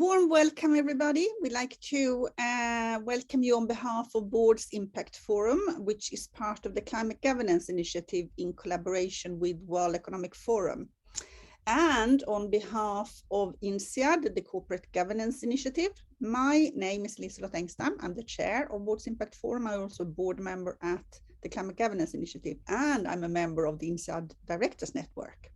Warm welcome, everybody. We'd like to welcome you on behalf of Board's Impact Forum, which is part of the Climate Governance Initiative in collaboration with World Economic Forum. And on behalf of INSEAD, the Corporate Governance Initiative, my name is Liselott Engstam. I'm the chair of Board's Impact Forum. I'm also a board member at the Climate Governance Initiative, and I'm a member of the INSEAD Directors Network.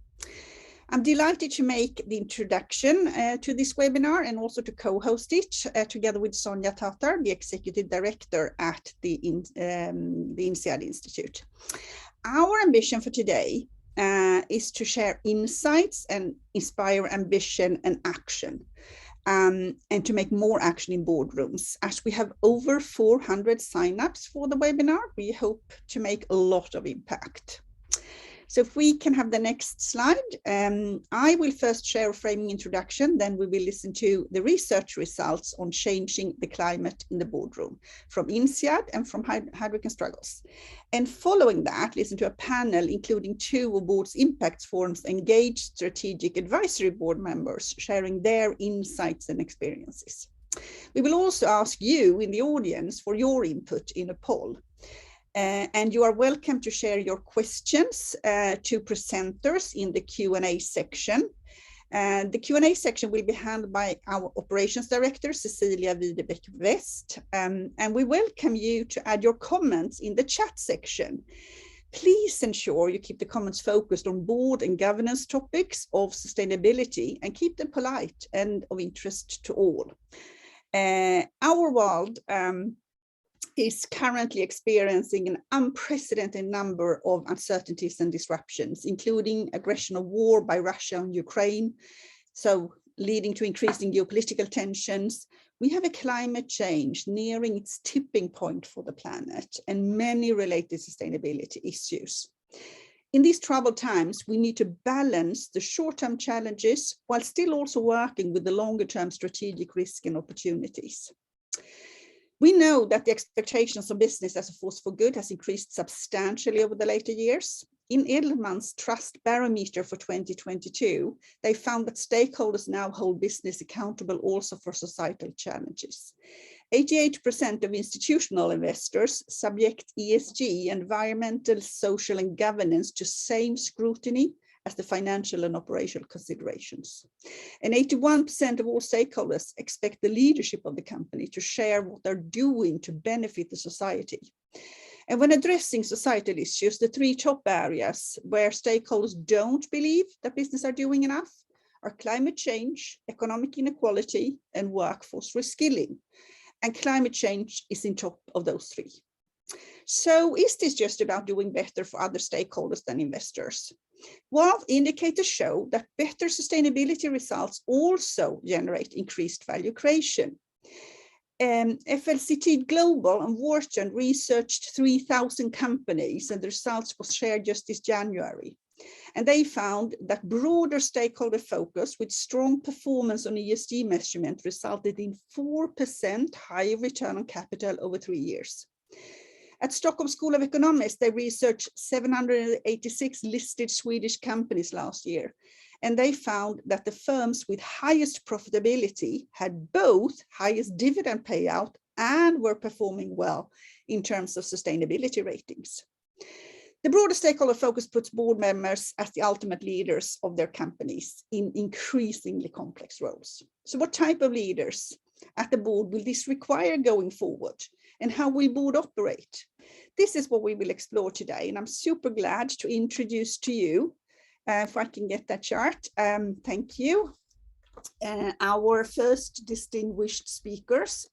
I'm delighted to make the introduction to this webinar and also to co-host it together with Sonja Tatar, the Executive Director at the INSEAD Institute. Our ambition for today is to share insights and inspire ambition and action, and to make more action in boardrooms. As we have over 400 signups for the webinar, we hope to make a lot of impact. So if we can have the next slide, I will first share a framing introduction, then we will listen to the research results on changing the climate in the boardroom from INSEAD and from Heidrick Struggles. And following that, listen to a panel including two of Board's Impact Forum's engaged strategic advisory board members sharing their insights and experiences. We will also ask you in the audience for your input in a poll. And you are welcome to share your questions to presenters in the Q&A section. The Q&A section will be handled by our Operations Director, Cecilia Widebeck-West, and we welcome you to add your comments in the chat section. Please ensure you keep the comments focused on board and governance topics of sustainability and keep them polite and of interest to all. Our world is currently experiencing an unprecedented number of uncertainties and disruptions, including aggression of war by Russia on Ukraine, so leading to increasing geopolitical tensions. We have a climate change nearing its tipping point for the planet and many related sustainability issues. In these troubled times, we need to balance the short-term challenges while still also working with the longer-term strategic risk and opportunities. We know that the expectations of business as a force for good has increased substantially over the later years. In Edelman's Trust Barometer for 2022, they found that stakeholders now hold business accountable also for societal challenges. 88% of institutional investors subject ESG, environmental, social, and governance to same scrutiny as the financial and operational considerations. And 81% of all stakeholders expect the leadership of the company to share what they're doing to benefit the society. And when addressing societal issues, the three top areas where stakeholders don't believe that business are doing enough are climate change, economic inequality, and workforce reskilling. And climate change is in top of those three. So is this just about doing better for other stakeholders than investors? Well, indicators show that better sustainability results also generate increased value creation. FLCT Global and Wharton researched 3,000 companies, and the results was shared just this January. And they found that broader stakeholder focus with strong performance on ESG measurement resulted in 4% higher return on capital over 3 years. At Stockholm School of Economics, they researched 786 listed Swedish companies last year, and they found that the firms with highest profitability had both highest dividend payout and were performing well in terms of sustainability ratings. The broader stakeholder focus puts board members as the ultimate leaders of their companies in increasingly complex roles. So what type of leaders at the board will this require going forward? And how will board operate? This is what we will explore today, and I'm super glad to introduce to you, if I can get that chart, thank you, our first distinguished speakers.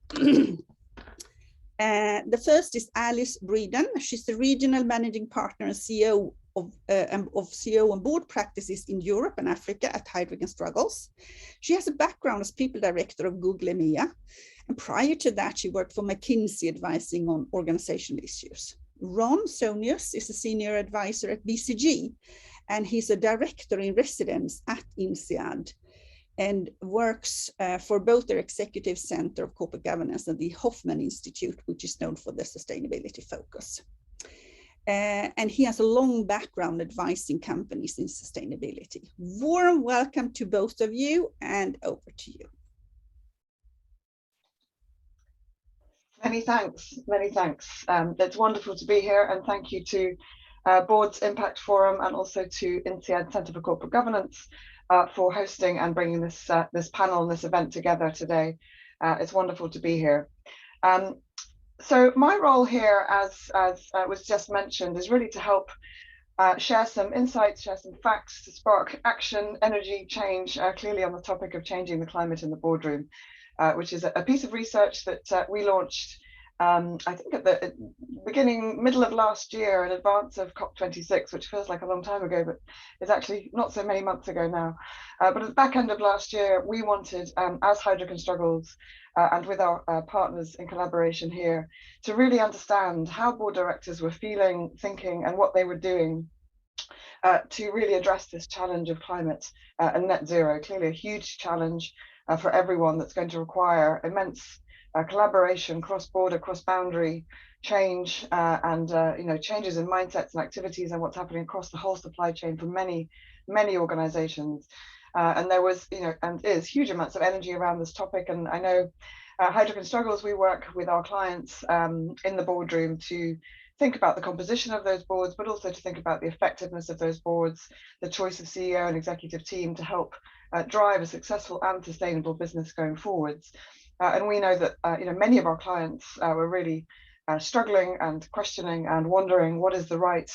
The first is Alice Breeden. She's the Regional Managing Partner and CEO of CEO and board practices in Europe and Africa at Heidrick Struggles. She has a background as People Director of Google EMEA. And prior to that, she worked for McKinsey advising on organizational issues. Ron Soonieus is a senior advisor at BCG, and he's a director in residence at INSEAD and works for both their Executive Centre of Corporate Governance and the Hoffman Institute, which is known for their sustainability focus. And he has a long background advising companies in sustainability. Warm welcome to both of you, and over to you. Many thanks, many thanks. It's wonderful to be here, and thank you to Board's Impact Forum and also to INSEAD Centre for Corporate Governance for hosting and bringing this this panel and this event together today. It's wonderful to be here. So my role here, as was just mentioned, is really to help share some insights, share some facts to spark action, energy, change, clearly on the topic of changing the climate in the boardroom, which is a piece of research that we launched, I think at the middle of last year in advance of COP26, which feels like a long time ago, but is actually not so many months ago now. But at the back end of last year, we wanted, as Heidrick Struggles, and with our partners in collaboration here, to really understand how board directors were feeling, thinking, and what they were doing to really address this challenge of climate and net zero. Clearly a huge challenge for everyone that's going to require immense collaboration, cross-border, cross-boundary change, and changes in mindsets and activities and what's happening across the whole supply chain for many organizations. And there was, and is huge amounts of energy around this topic. And I know Heidrick Struggles, we work with our clients in the boardroom to think about the composition of those boards, but also to think about the effectiveness of those boards, the choice of CEO and executive team to help drive a successful and sustainable business going forwards. And we know that many of our clients were really struggling and questioning and wondering what is the right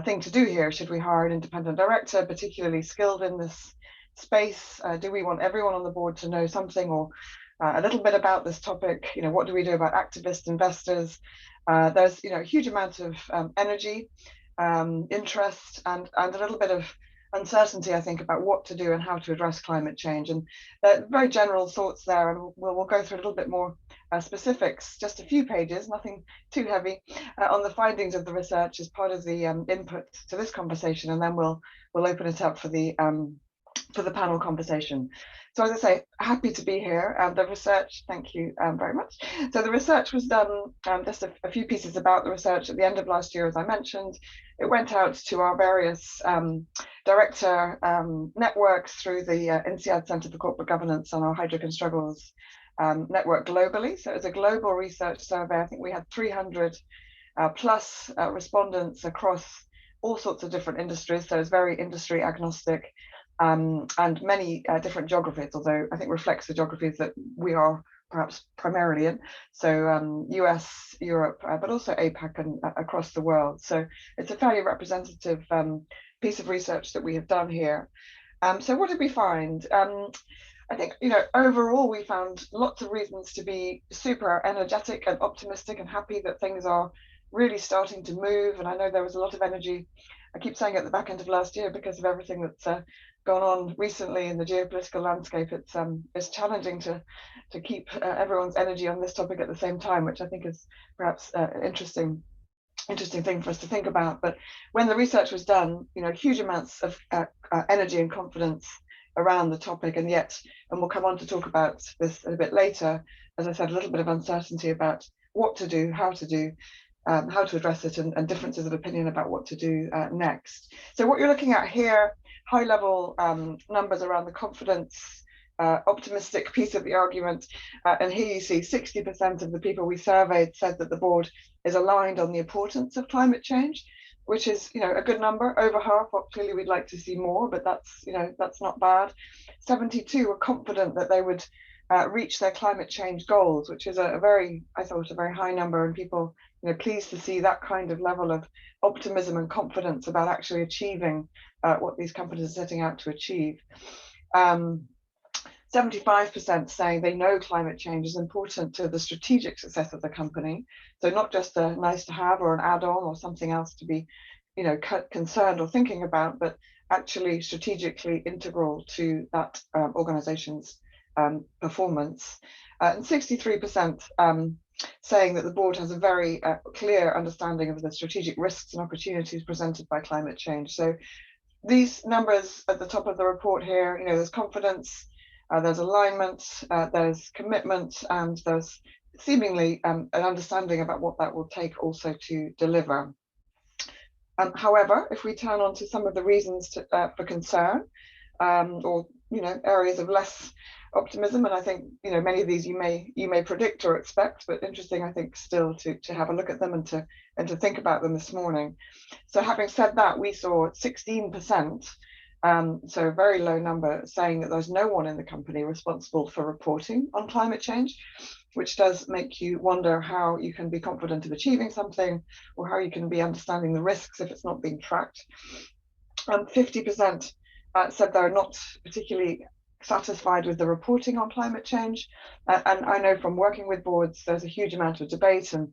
thing to do here. Should we hire an independent director, particularly skilled in this space? Do we want everyone on the board to know something or a little bit about this topic? What do we do about activist investors? There's a huge amount of energy, interest, and a little bit of uncertainty, I think, about what to do and how to address climate change. And very general thoughts there, and we'll go through a little bit more specifics, just a few pages, nothing too heavy, on the findings of the research as part of the input to this conversation, and then we'll open it up for the panel conversation. So as I say, happy to be here. The research, thank you very much. So the research was done, just a few pieces about the research at the end of last year, as I mentioned. It went out to our various director networks through the INSEAD Centre for Corporate Governance and our Heidrick Struggles network globally. So it was a global research survey. I think we had 300 plus respondents across all sorts of different industries. So it's very industry agnostic. And many different geographies, although I think reflects the geographies that we are perhaps primarily in. So US, Europe, but also APAC and across the world. So it's a fairly representative piece of research that we have done here. So what did we find? I think, overall, we found lots of reasons to be super energetic and optimistic and happy that things are really starting to move. And I know there was a lot of energy, I keep saying at the back end of last year, because of everything that's gone on recently in the geopolitical landscape. It's challenging to keep everyone's energy on this topic at the same time, which I think is perhaps an interesting thing for us to think about. But when the research was done, huge amounts of energy and confidence around the topic, and yet, and we'll come on to talk about this a bit later, as I said, a little bit of uncertainty about what to do, how to do, how to address it, and differences of opinion about what to do next. So what you're looking at here, high level numbers around the confidence, optimistic piece of the argument. And here you see 60% of the people we surveyed said that the board is aligned on the importance of climate change, which is, a good number, over half. Well, clearly we'd like to see more, but that's not bad. 72 were confident that they would reach their climate change goals, which is I thought, a very high number, and people, pleased to see that kind of level of optimism and confidence about actually achieving what these companies are setting out to achieve. 75% saying they know climate change is important to the strategic success of the company. So not just a nice to have or an add-on or something else to be, concerned or thinking about, but actually strategically integral to that organization's performance. And 63% saying that the board has a very clear understanding of the strategic risks and opportunities presented by climate change. So these numbers at the top of the report here, there's confidence, there's alignment, there's commitment, and there's seemingly an understanding about what that will take also to deliver. However, if we turn on to some of the reasons for concern, or areas of less optimism, and I think many of these you may predict or expect, but interesting I think still to have a look at them and to think about them this morning. So having said that, we saw 16%, so a very low number, saying that there's no one in the company responsible for reporting on climate change, which does make you wonder how you can be confident of achieving something, or how you can be understanding the risks if it's not being tracked. 50% said they're not particularly satisfied with the reporting on climate change. And I know from working with boards, there's a huge amount of debate and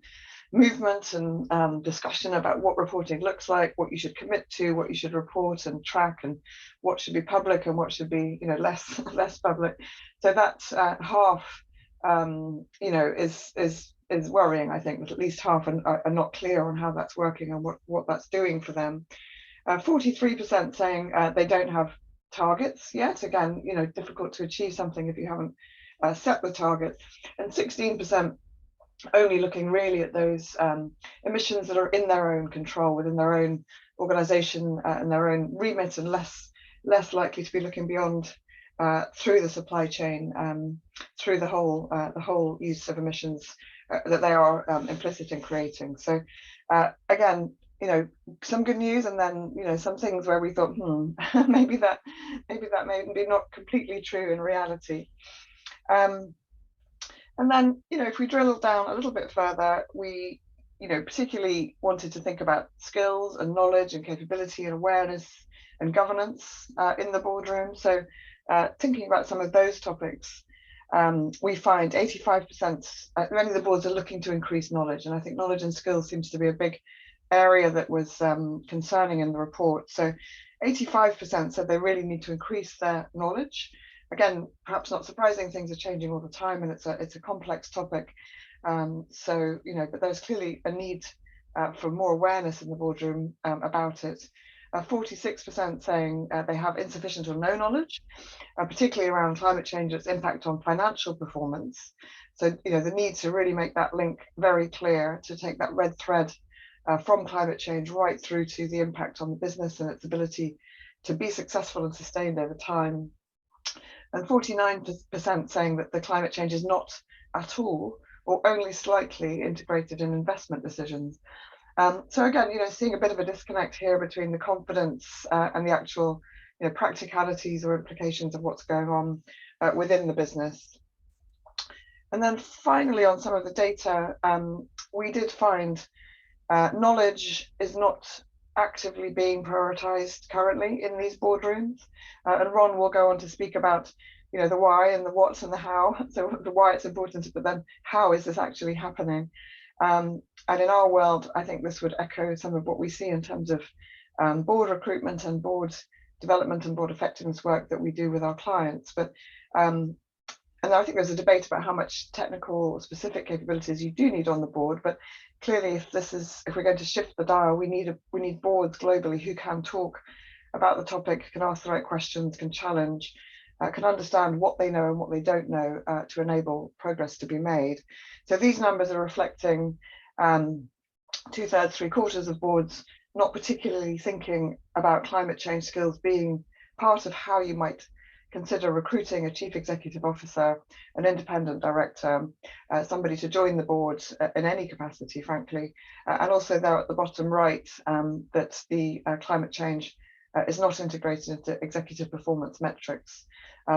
movement and discussion about what reporting looks like, what you should commit to, what you should report and track, and what should be public and what should be less public. So that's half is worrying. I think that at least half are not clear on how that's working and what that's doing for them. 43% saying they don't have targets yet. Again, difficult to achieve something if you haven't set the target. And 16% only looking really at those emissions that are in their own control, within their own organisation and their own remit, and less likely to be looking beyond through the supply chain, through the whole use of emissions that they are implicit in creating. So again, some good news, and then some things where we thought, maybe that may be not completely true in reality. And then if we drill down a little bit further, we particularly wanted to think about skills and knowledge and capability and awareness and governance in the boardroom. So thinking about some of those topics, we find 85% many of the boards are looking to increase knowledge, and I think knowledge and skills seems to be a big area that was concerning in the report. So 85% said they really need to increase their knowledge. Again, perhaps not surprising, things are changing all the time, and it's a complex topic. But there's clearly a need for more awareness in the boardroom about it. 46% saying they have insufficient or no knowledge, particularly around climate change, its impact on financial performance. So the need to really make that link very clear, to take that red thread from climate change right through to the impact on the business and its ability to be successful and sustained over time. And 49% saying that the climate change is not at all or only slightly integrated in investment decisions. So again, seeing a bit of a disconnect here between the confidence and the actual practicalities or implications of what's going on within the business. And then finally, on some of the data, we did find knowledge is not actively being prioritized currently in these boardrooms. And Ron will go on to speak about the why and the what's and the how. So the why it's important, but then how is this actually happening? And in our world, I think this would echo some of what we see in terms of board recruitment and board development and board effectiveness work that we do with our clients. But and I think there's a debate about how much technical specific capabilities you do need on the board. But clearly, if we're going to shift the dial, we need boards globally who can talk about the topic, can ask the right questions, can challenge, can understand what they know and what they don't know to enable progress to be made. So these numbers are reflecting 2/3, 3/4 of boards not particularly thinking about climate change skills being part of how you might consider recruiting a chief executive officer, an independent director, somebody to join the board in any capacity, frankly. And also there at the bottom right, that the climate change is not integrated into executive performance metrics.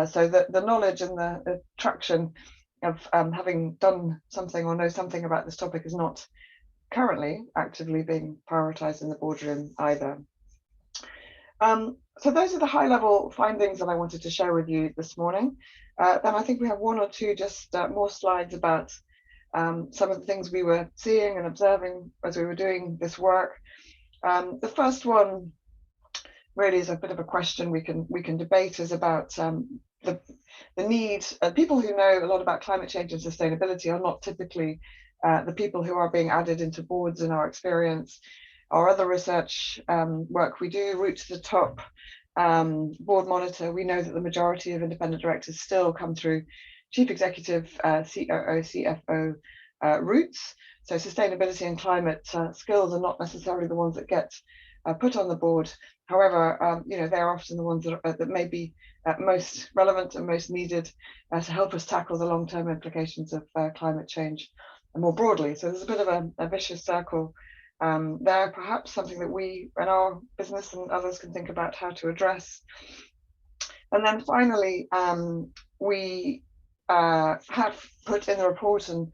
So the knowledge and the traction of having done something or know something about this topic is not currently actively being prioritized in the boardroom either. So those are the high-level findings that I wanted to share with you this morning. Then I think we have one or two just more slides about some of the things we were seeing and observing as we were doing this work. The first one really is a bit of a question we can debate, is about the need. People who know a lot about climate change and sustainability are not typically the people who are being added into boards in our experience. Our other research work we do, Route to the Top, Board Monitor, we know that the majority of independent directors still come through chief executive, COO, CFO routes. So sustainability and climate skills are not necessarily the ones that get put on the board. However, they're often the ones that may be most relevant and most needed to help us tackle the long-term implications of climate change more broadly. So there's a bit of a vicious circle there, perhaps something that we in our business and others can think about how to address. And then finally, we have put in the report, and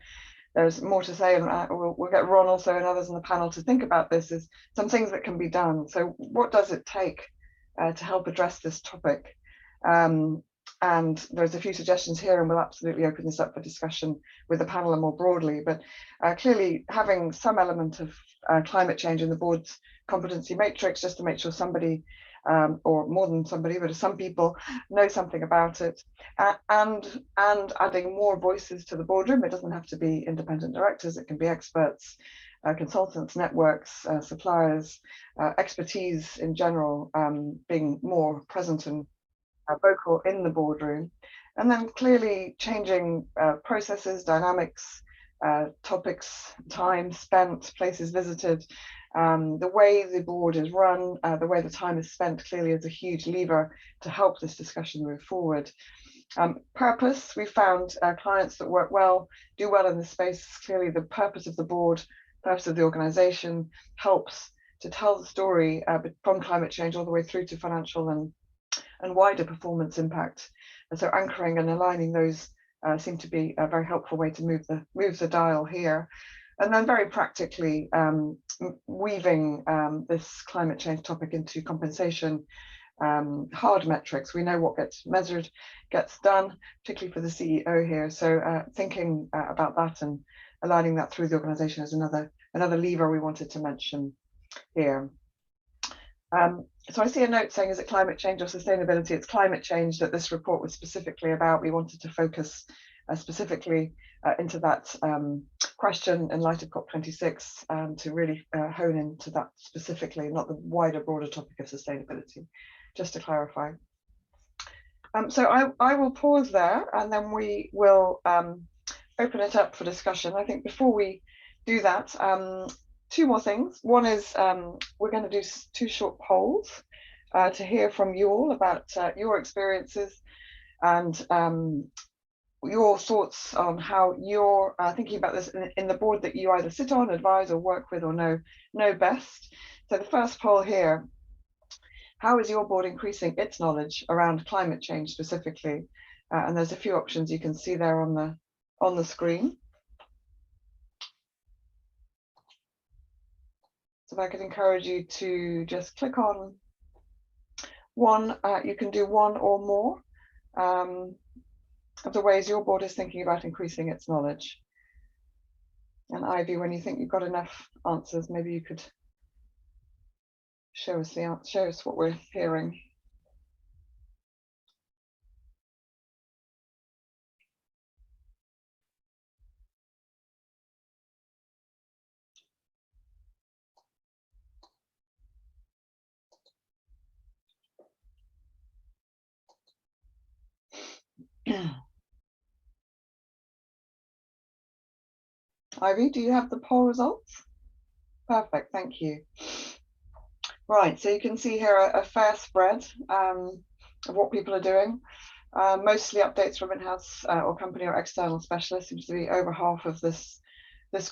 there's more to say, and we'll get Ron also and others on the panel to think about this, is some things that can be done. So what does it take to help address this topic? And there's a few suggestions here, and we'll absolutely open this up for discussion with the panel and more broadly. But clearly having some element of climate change in the board's competency matrix, just to make sure somebody, or more than somebody, but some people know something about it, and adding more voices to the boardroom. It doesn't have to be independent directors, it can be experts, consultants, networks, suppliers, expertise in general, being more present and vocal in the boardroom. And then clearly changing processes, dynamics, topics, time spent, places visited, the way the board is run, the way the time is spent clearly is a huge lever to help this discussion move forward. Purpose, we found clients that work well, do well in this space. Clearly the purpose of the board, purpose of the organization helps to tell the story from climate change all the way through to financial and wider performance impact. And so anchoring and aligning those seem to be a very helpful way to move the dial here. And then very practically weaving this climate change topic into compensation, hard metrics. We know what gets measured gets done, particularly for the CEO here. So thinking about that and aligning that through the organization is another lever we wanted to mention here. So I see a note saying, is it climate change or sustainability? It's climate change that this report was specifically about. We wanted to focus specifically into that question in light of COP26 to really hone into that specifically, not the wider, broader topic of sustainability, just to clarify. So I will pause there, and then we will open it up for discussion. I think before we do that, two more things. One is we're going to do two short polls to hear from you all about your experiences and your thoughts on how you're thinking about this in the board that you either sit on, advise, or work with, or know best. So the first poll here: how is your board increasing its knowledge around climate change specifically? And there's a few options you can see there on the screen. So if I could encourage you to just click on one, you can do one or more of the ways your board is thinking about increasing its knowledge. And Ivy, when you think you've got enough answers, maybe you could show us what we're hearing. Ivy, do you have the poll results? Perfect, thank you. Right, so you can see here a fair spread of what people are doing. Mostly updates from in-house or company or external specialists. Seems to be over half of this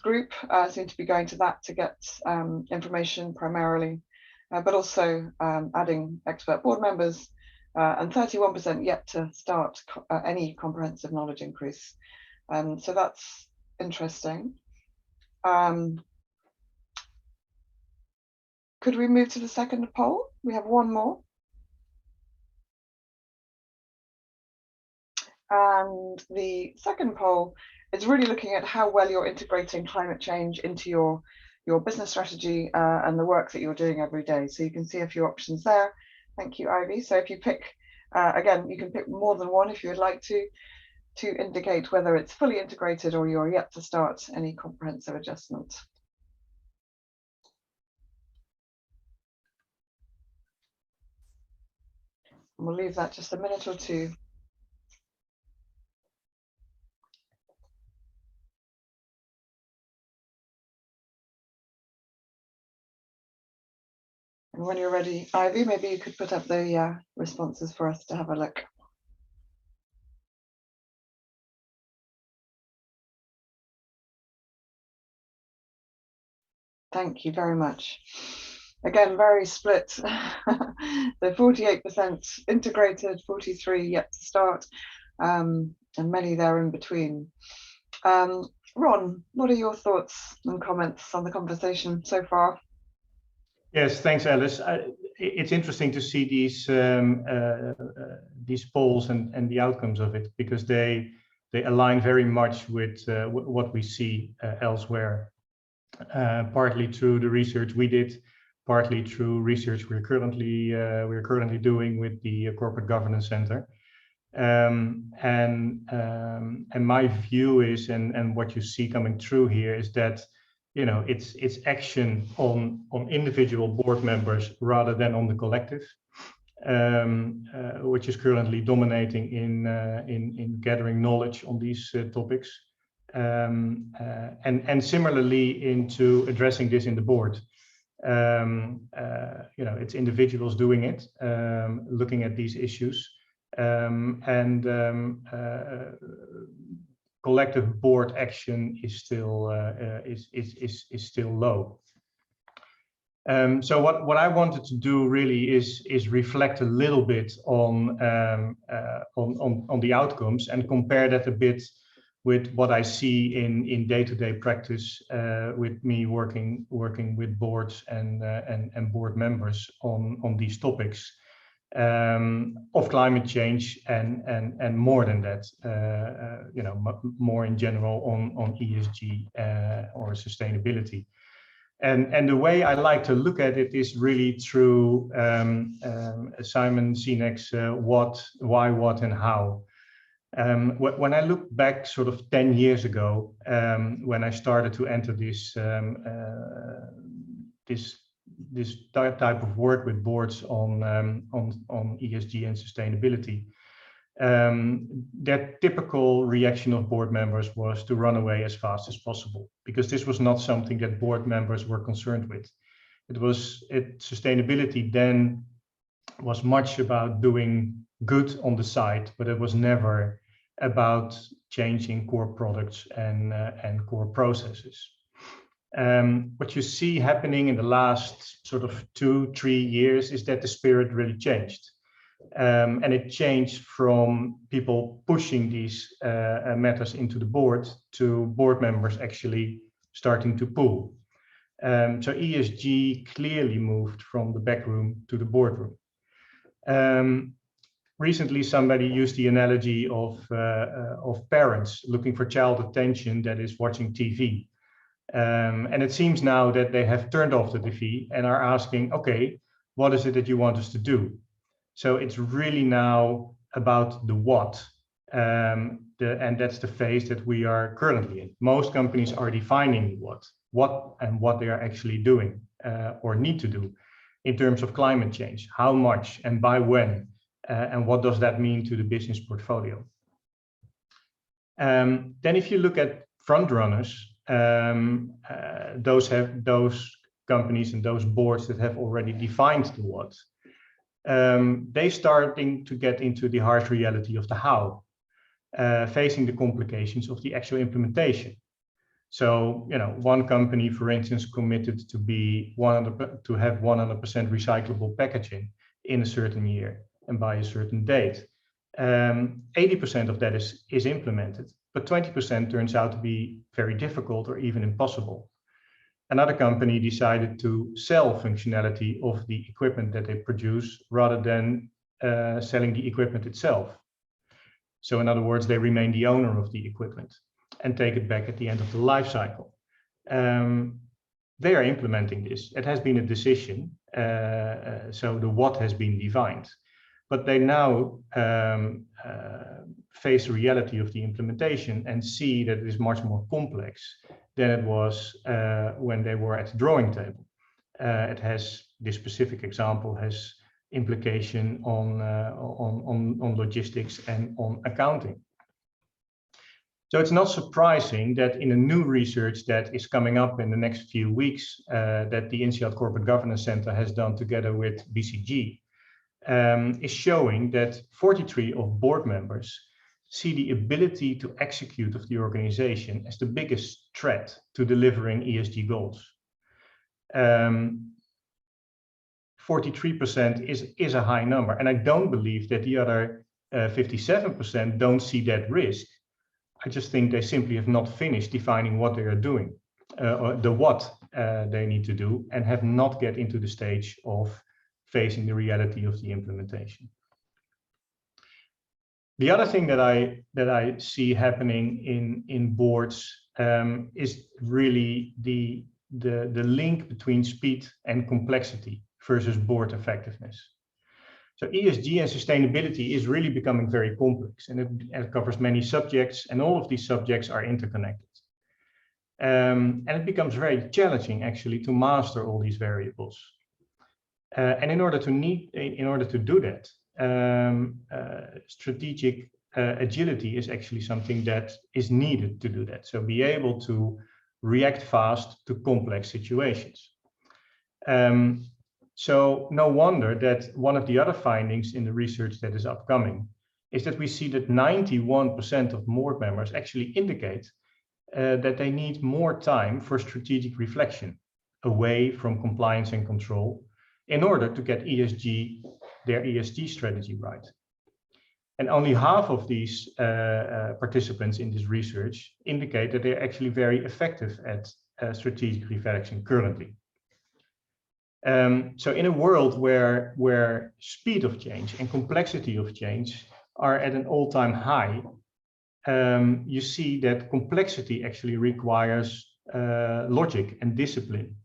group seem to be going to that to get information primarily, but also adding expert board members, and 31% yet to start any comprehensive knowledge increase. So that's interesting. Could we move to the second poll? We have one more. And the second poll is really looking at how well you're integrating climate change into your business strategy and the work that you're doing every day. So you can see a few options there. Thank you, Ivy. So if you pick, again, you can pick more than one if you would like to indicate whether it's fully integrated or you're yet to start any comprehensive adjustment. And we'll leave that just a minute or two. And when you're ready, Ivy, maybe you could put up the responses for us to have a look. Thank you very much. Again, very split. The 48% integrated, 43 yet to start, and many there in between. Ron, what are your thoughts and comments on the conversation so far? Yes, thanks, Alice. It's interesting to see these polls and the outcomes of it, because they align very much with what we see elsewhere. Partly through the research we did, partly through research we're currently doing with the Corporate Governance Centre. And my view is, and what you see coming through here, is that it's action on individual board members rather than on the collective, which is currently dominating in gathering knowledge on these topics. And similarly into addressing this in the board. It's individuals doing it, looking at these issues, and collective board action is still low. So what I wanted to do really is reflect a little bit on the outcomes and compare that a bit with what I see in day-to-day practice, with me working with boards and board members on these topics of climate change and more than that, more in general on ESG or sustainability. And the way I like to look at it is really through Simon Sinek's what, why, what, and how. When I look back sort of 10 years ago, when I started to enter this type of work with boards on ESG and sustainability, their typical reaction of board members was to run away as fast as possible, because this was not something that board members were concerned with. Sustainability then was much about doing good on the side, but it was never about changing core products and core processes. What you see happening in the last sort of 2-3 years is that the spirit really changed. And it changed from people pushing these matters into the board to board members actually starting to pull. So ESG clearly moved from the back room to the boardroom. Recently, somebody used the analogy of parents looking for child attention that is watching TV. And it seems now that they have turned off the TV and are asking, okay, what is it that you want us to do? So it's really now about the what, and that's the phase that we are currently in. Most companies are defining what they are actually doing or need to do in terms of climate change, how much and by when, and what does that mean to the business portfolio. Then if you look at front runners, those companies and those boards that have already defined the what, they starting to get into the harsh reality of the how, facing the complications of the actual implementation. So, one company, for instance, committed to have 100% recyclable packaging in a certain year and by a certain date. 80% of that is implemented, but 20% turns out to be very difficult or even impossible. Another company decided to sell functionality of the equipment that they produce rather than selling the equipment itself. So in other words, they remain the owner of the equipment and take it back at the end of the life cycle. They are implementing this. It has been a decision, so the what has been defined. But they now face the reality of the implementation and see that it is much more complex than it was when they were at the drawing table. This specific example has implication on logistics and on accounting. So it's not surprising that in a new research that is coming up in the next few weeks, that the INSEAD Corporate Governance Centre has done together with BCG, is showing that 43 of board members see the ability to execute of the organization as the biggest threat to delivering ESG goals. 43% is a high number, and I don't believe that the other 57% don't see that risk. I just think they simply have not finished defining what they are doing, or the what they need to do, and have not get into the stage of facing the reality of the implementation. The other thing that I see happening in boards is really the link between speed and complexity versus board effectiveness. So ESG and sustainability is really becoming very complex, and it covers many subjects, and all of these subjects are interconnected. And it becomes very challenging actually to master all these variables. And in order to do that, strategic agility is actually something that is needed to do that. So be able to react fast to complex situations. So no wonder that one of the other findings in the research that is upcoming is that we see that 91% of board members actually indicate that they need more time for strategic reflection away from compliance and control in order to get their ESG strategy right. And only half of these participants in this research indicate that they're actually very effective at strategic reflection currently. So in a world where speed of change and complexity of change are at an all-time high, you see that complexity actually requires logic and discipline,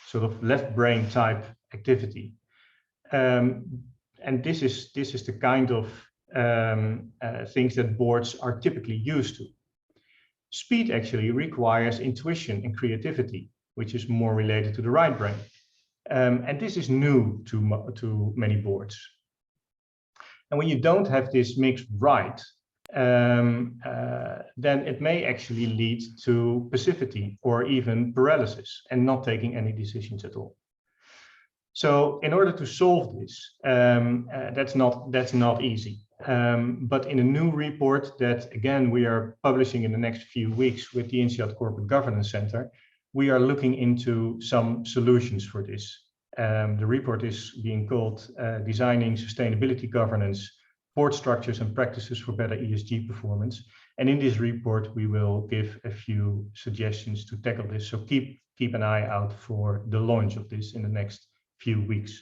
sort of left brain type activity. And this is the kind of things that boards are typically used to. Speed actually requires intuition and creativity, which is more related to the right brain. And this is new to many boards. And when you don't have this mix right, then it may actually lead to passivity or even paralysis and not taking any decisions at all. So in order to solve this, that's not easy. But in a new report that, again, we are publishing in the next few weeks with the INSEAD Corporate Governance Centre, we are looking into some solutions for this. The report is being called Designing Sustainability Governance, Board Structures and Practices for Better ESG Performance. And in this report, we will give a few suggestions to tackle this. So keep an eye out for the launch of this in the next few weeks.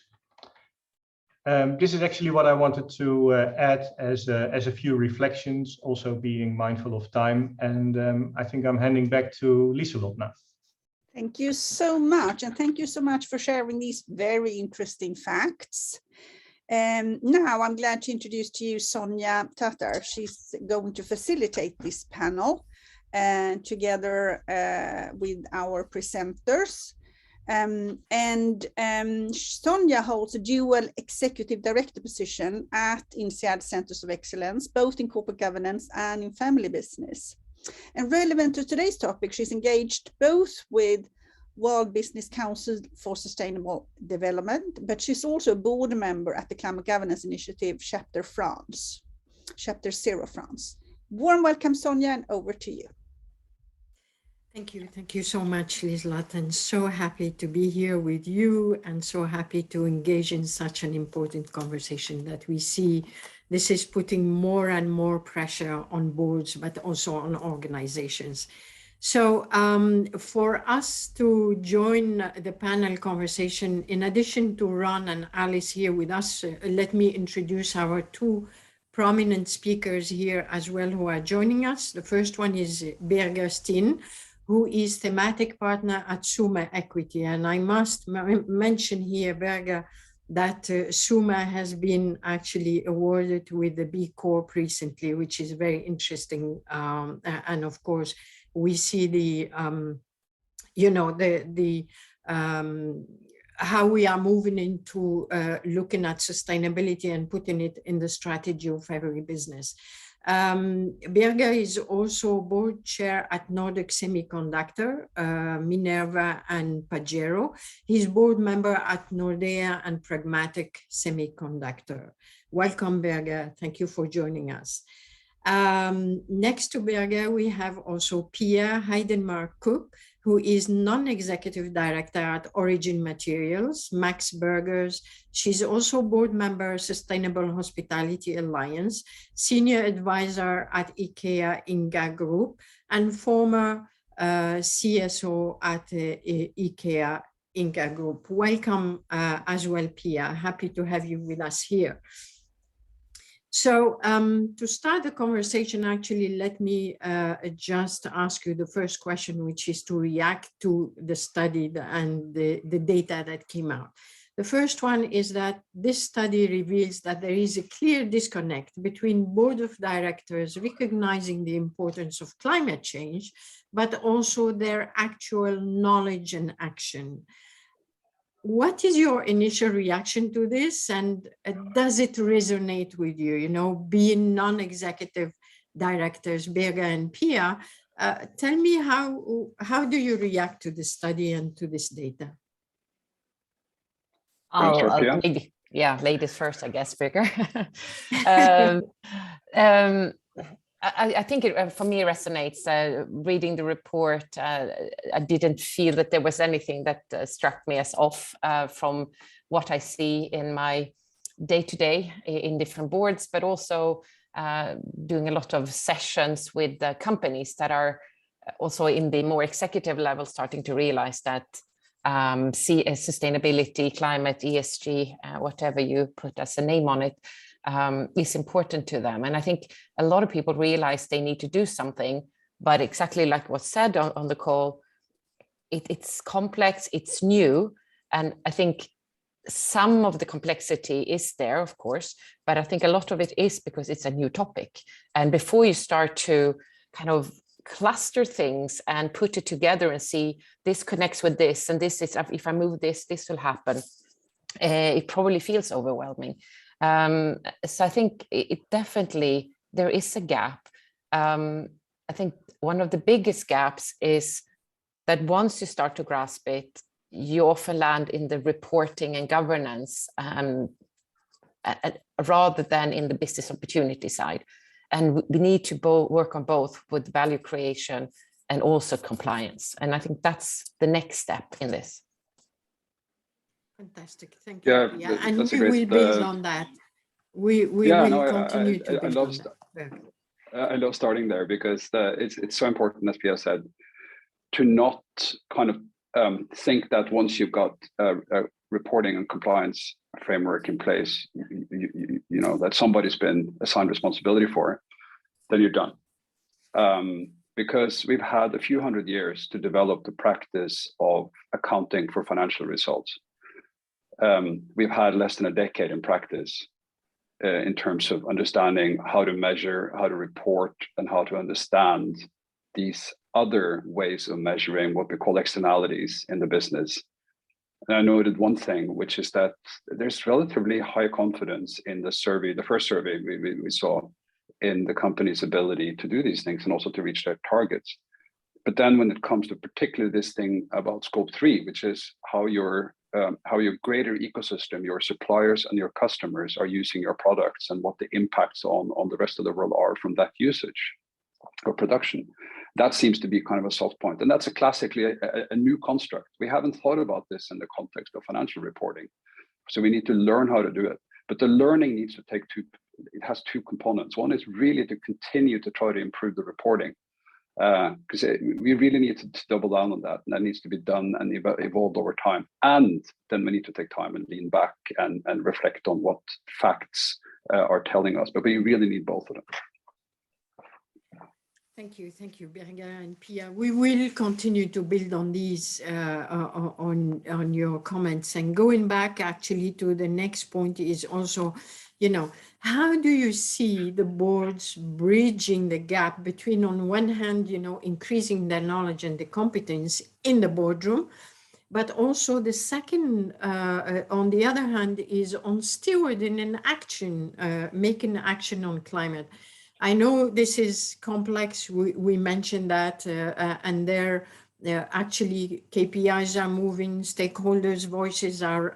This is actually what I wanted to add as a few reflections, also being mindful of time. And I think I'm handing back to Lieselot now. Thank you so much. And thank you so much for sharing these very interesting facts. Now I'm glad to introduce to you Sonia Tatar. She's going to facilitate this panel together with our presenters. Sonia holds a dual executive director position at INSEAD Centers of Excellence, both in corporate governance and in family business. And relevant to today's topic, she's engaged both with World Business Council for Sustainable Development, but she's also a board member at the Climate Governance Initiative, Chapter 0 France. Warm welcome, Sonia, and over to you. Thank you so much, Lieselot, and so happy to be here with you and so happy to engage in such an important conversation that we see. This is putting more and more pressure on boards, but also on organizations. So for us to join the panel conversation, in addition to Ron and Alice here with us, let me introduce our two prominent speakers here as well who are joining us. The first one is Birger Steen, who is thematic partner at Summa Equity. And I must mention here, Birger, that Summa has been actually awarded with the B Corp recently, which is very interesting. And of course, we see how we are moving into looking at sustainability and putting it in the strategy of every business. Birger is also board chair at Nordic Semiconductor, Minerva and Pajero. He's board member at Nordea and Pragmatic Semiconductor. Welcome, Birger. Thank you for joining us. Next to Birger, we have also Pia Heidenmark-Cook, who is non-executive director at Origin Materials, Max Burgers. She's also board member, Sustainable Hospitality Alliance, senior advisor at IKEA Inga Group, and former CSO at IKEA Inga Group. Welcome as well, Pia. Happy to have you with us here. So to start the conversation, actually, let me just ask you the first question, which is to react to the study and the data that came out. The first one is that this study reveals that there is a clear disconnect between board of directors recognizing the importance of climate change, but also their actual knowledge and action. What is your initial reaction to this, and does it resonate with you? You know, being non-executive directors, Birger and Pia, tell me how do you react to this study and to this data? Ladies first, I guess, Birger. I think it, for me, resonates. Reading the report, I didn't feel that there was anything that struck me as off from what I see in my day-to-day in different boards, but also doing a lot of sessions with the companies that are also in the more executive level starting to realize that sustainability, climate, ESG, whatever you put as a name on it, is important to them. And I think a lot of people realize they need to do something, but exactly like what's said on the call, it's complex, it's new. And I think some of the complexity is there, of course, but I think a lot of it is because it's a new topic. And before you start to kind of cluster things and put it together and see this connects with this, and this is, if I move this, this will happen, it probably feels overwhelming. So I think it definitely, there is a gap. I think one of the biggest gaps is that once you start to grasp it, you often land in the reporting and governance rather than in the business opportunity side. And we need to work on both with value creation and also compliance. And I think that's the next step in this. Fantastic, thank you. Yeah, and we will build on that. We will continue to build on that. I love starting there because it's so important, as Pia said, to not kind of think that once you've got a reporting and compliance framework in place, you know, that somebody's been assigned responsibility for, then you're done. Because we've had a few hundred years to develop the practice of accounting for financial results. We've had less than a decade in practice in terms of understanding how to measure, how to report, and how to understand these other ways of measuring what we call externalities in the business. And I noted one thing, which is that there's relatively high confidence in the survey, the first survey we saw, in the company's ability to do these things and also to reach their targets. But then when it comes to particularly this thing about scope 3, which is how your greater ecosystem, your suppliers and your customers are using your products and what the impacts on the rest of the world are from that usage or production, that seems to be kind of a soft point. And that's classically a new construct. We haven't thought about this in the context of financial reporting. So we need to learn how to do it. But the learning needs to take it has two components. One is really to continue to try to improve the reporting, because we really need to double down on that. And that needs to be done and evolved over time. And then we need to take time and lean back and reflect on what facts are telling us. But we really need both of them. Thank you, Birger and Pia. We will continue to build on these, on your comments. And going back actually to the next point is also, you know, how do you see the boards bridging the gap between, on one hand, you know, increasing their knowledge and the competence in the boardroom, but also the second, on the other hand, is on stewarding and action, making action on climate. I know this is complex. We mentioned that, and there actually KPIs are moving, stakeholders' voices are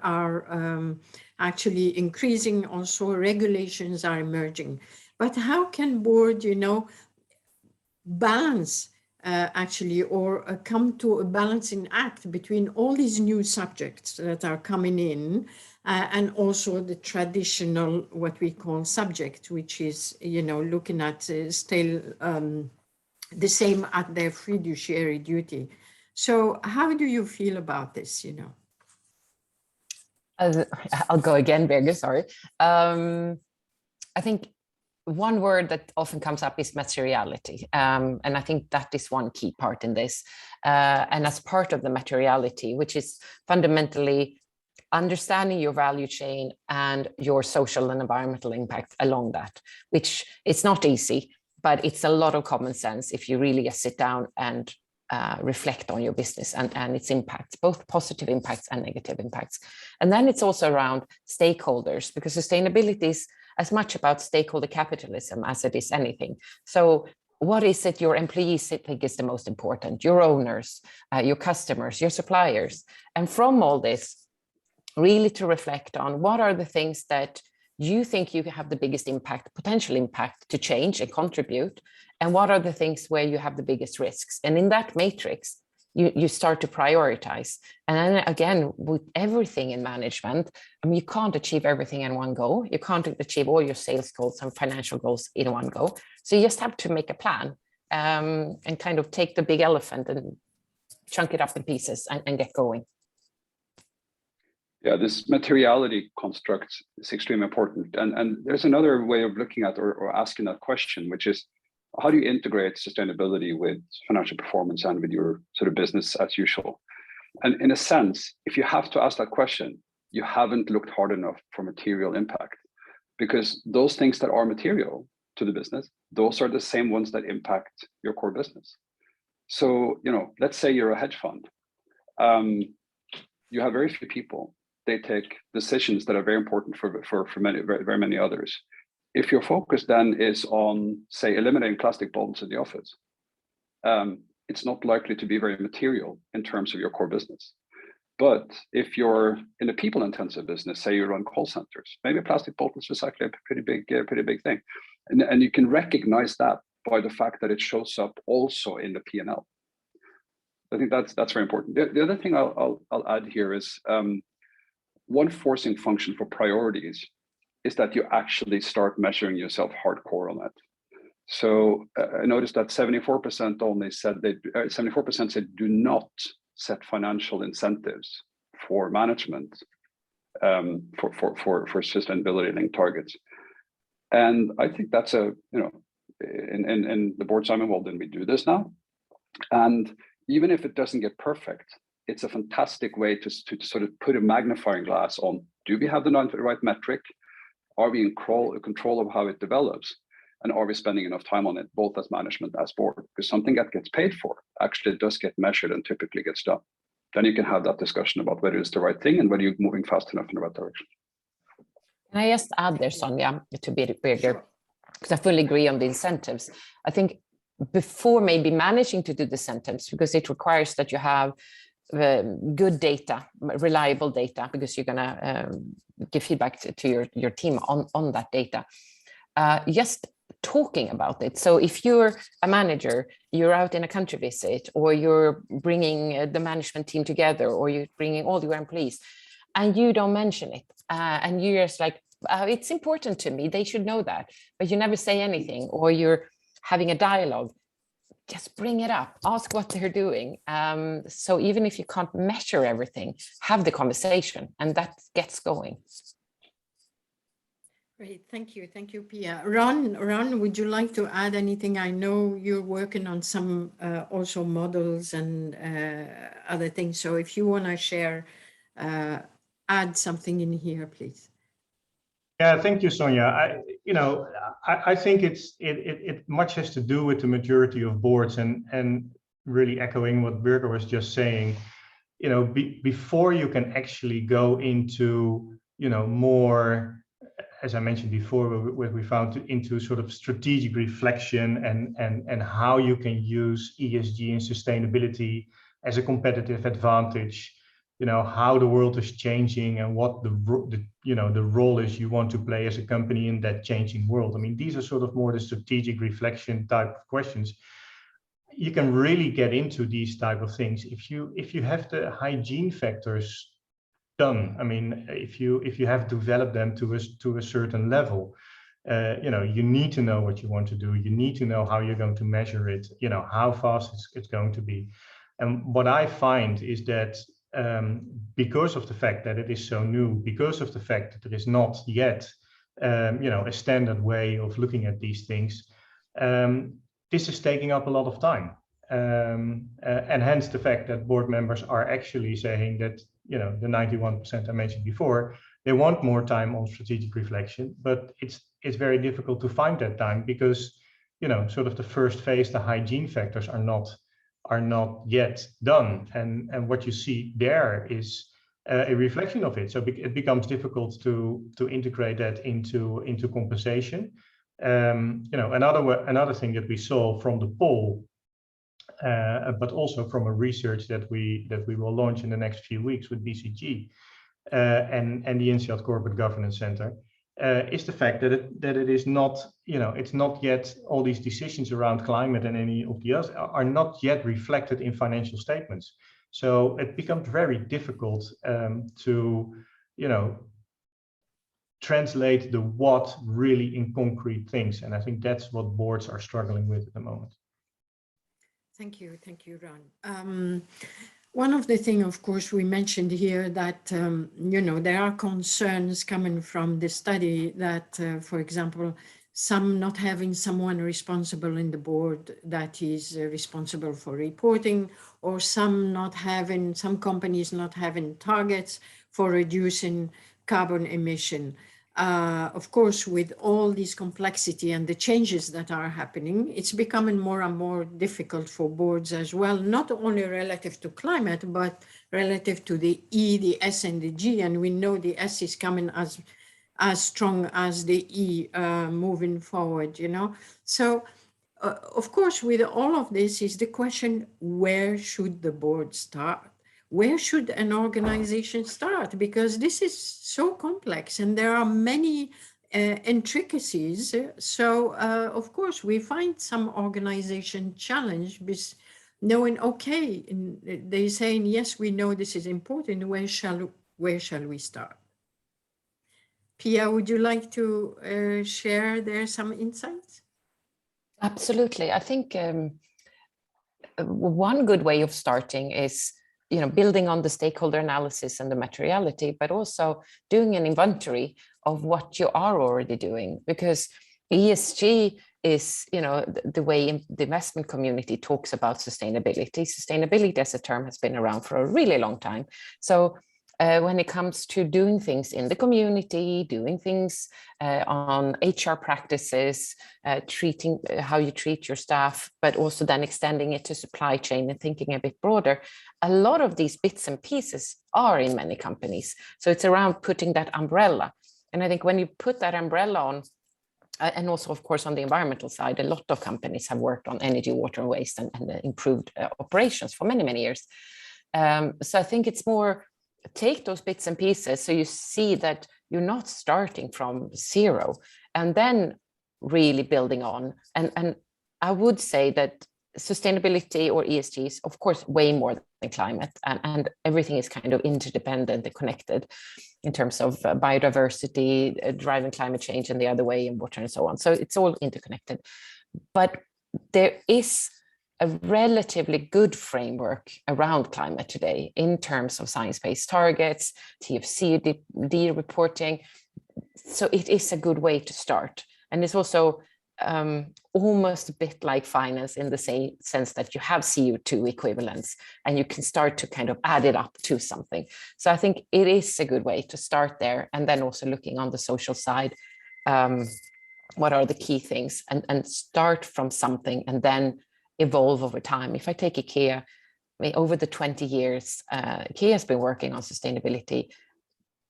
actually increasing. Also, regulations are emerging. But how can board, balance actually, or come to a balancing act between all these new subjects that are coming in, and also the traditional, what we call subject, which is, looking at still the same at their fiduciary duty. So how do you feel about this, I'll go again, Birgit, sorry. I think one word that often comes up is materiality. And I think that is one key part in this. And as part of the materiality, which is fundamentally understanding your value chain and your social and environmental impact along that, which it's not easy, but it's a lot of common sense if you really sit down and reflect on your business and its impacts, both positive impacts and negative impacts. And then it's also around stakeholders, because sustainability is as much about stakeholder capitalism as it is anything. So what is it your employees think is the most important? Your owners, your customers, your suppliers. And from all this, really to reflect on what are the things that you think you have the biggest impact, potential impact to change and contribute, and what are the things where you have the biggest risks. And in that matrix, you start to prioritize. And then again, with everything in management, I mean, you can't achieve everything in one go. You can't achieve all your sales goals and financial goals in one go. So you just have to make a plan and kind of take the big elephant and chunk it up in pieces and get going. Yeah, this materiality construct is extremely important. And there's another way of looking at or asking that question, which is, how do you integrate sustainability with financial performance and with your sort of business as usual? And in a sense, if you have to ask that question, you haven't looked hard enough for material impact, because those things that are material to the business, those are the same ones that impact your core business. So, let's say you're a hedge fund. You have very few people. They take decisions that are very important for many, very, very many others. If your focus then is on, say, eliminating plastic bottles in the office, it's not likely to be very material in terms of your core business. But if you're in a people-intensive business, say you run call centers, maybe plastic bottles recycling a pretty big thing, and you can recognize that by the fact that it shows up also in the P&L. I think that's very important. The other thing I'll add here is one forcing function for priorities is that you actually start measuring yourself hardcore on that. So I noticed that 74% only said 74% said do not set financial incentives for management for sustainability linked targets. And I think that's in the boards I'm involved in, we do this now. And even if it doesn't get perfect, it's a fantastic way to sort of put a magnifying glass on, do we have the right metric? Are we in control of how it develops? And are we spending enough time on it, both as management, as board? Because something that gets paid for actually does get measured and typically gets done. Then you can have that discussion about whether it's the right thing and whether you're moving fast enough in the right direction. Can I just add there, Sonja, to be bigger, because I fully agree on the incentives. I think before maybe managing to do the incentives, because it requires that you have good data, reliable data, because you're going to give feedback to your team on that data. Just talking about it. So if you're a manager, you're out in a country visit, or you're bringing the management team together, or you're bringing all your employees, and you don't mention it, and you're just like, it's important to me, they should know that, but you never say anything, or you're having a dialogue, just bring it up, ask what they're doing. So even if you can't measure everything, have the conversation, and that gets going. Great, thank you, Pia. Ron, would you like to add anything? I know you're working on some also models and other things. So if you want to share, add something in here, please. Yeah, thank you, Sonja. I think it much has to do with the maturity of boards, and really echoing what Birgit was just saying. Before you can actually go into more as I mentioned before, where we found into sort of strategic reflection and how you can use ESG and sustainability as a competitive advantage, how the world is changing and what the role is you want to play as a company in that changing world. I mean, these are sort of more the strategic reflection type of questions. You can really get into these type of things if you have the hygiene factors done. I mean, if you have developed them to a certain level, you need to know what you want to do. You need to know how you're going to measure it. How fast it's going to be. And what I find is that because of the fact that it is so new, because of the fact that there is not yet, a standard way of looking at these things, this is taking up a lot of time. And hence the fact that board members are actually saying that, the 91% I mentioned before, they want more time on strategic reflection, but it's very difficult to find that time because, sort of the first phase, the hygiene factors are not yet done. And what you see there is a reflection of it. So it becomes difficult to integrate that into compensation. Another thing that we saw from the poll, but also from a research that we will launch in the next few weeks with BCG and the INSEAD Corporate Governance Centre, is the fact that it is not, it's not yet, all these decisions around climate and any of the others are not yet reflected in financial statements. So it becomes very difficult to, translate the what really in concrete things. And I think that's what boards are struggling with at the moment. Thank you, Ron. One of the things, of course, we mentioned here that, there are concerns coming from the study that, for example, some not having someone responsible in the board that is responsible for reporting, or some companies not having targets for reducing carbon emission. Of course, with all this complexity and the changes that are happening, it's becoming more and more difficult for boards as well, not only relative to climate, but relative to the E, the S, and the G. And we know the S is coming as strong as the E moving forward, So, of course, with all of this is the question, where should the board start? Where should an organization start? Because this is so complex and there are many intricacies. So, of course, we find some organization challenge with knowing, okay, they're saying, yes, we know this is important. Where shall we start? Pia, would you like to share there some insights? Absolutely. I think one good way of starting is building on the stakeholder analysis and the materiality, but also doing an inventory of what you are already doing, because ESG is, the way the investment community talks about sustainability. Sustainability as a term has been around for a really long time. So when it comes to doing things in the community, doing things on HR practices, treating how you treat your staff, but also then extending it to supply chain and thinking a bit broader, a lot of these bits and pieces are in many companies. So it's around putting that umbrella. And I think when you put that umbrella on, and also, of course, on the environmental side, a lot of companies have worked on energy, water, and waste and improved operations for many, many years. So I think it's more, take those bits and pieces so you see that you're not starting from zero and then really building on. And I would say that sustainability or ESG is, of course, way more than climate, and everything is kind of interdependent and connected in terms of biodiversity, driving climate change, and the other way in water and so on. So it's all interconnected. But there is a relatively good framework around climate today in terms of science-based targets, TCFD reporting. So it is a good way to start. And it's also almost a bit like finance in the same sense that you have CO2 equivalents and you can start to kind of add it up to something. So I think it is a good way to start there. And then also looking on the social side, what are the key things, and start from something and then evolve over time. If I take IKEA, over the 20 years, IKEA has been working on sustainability.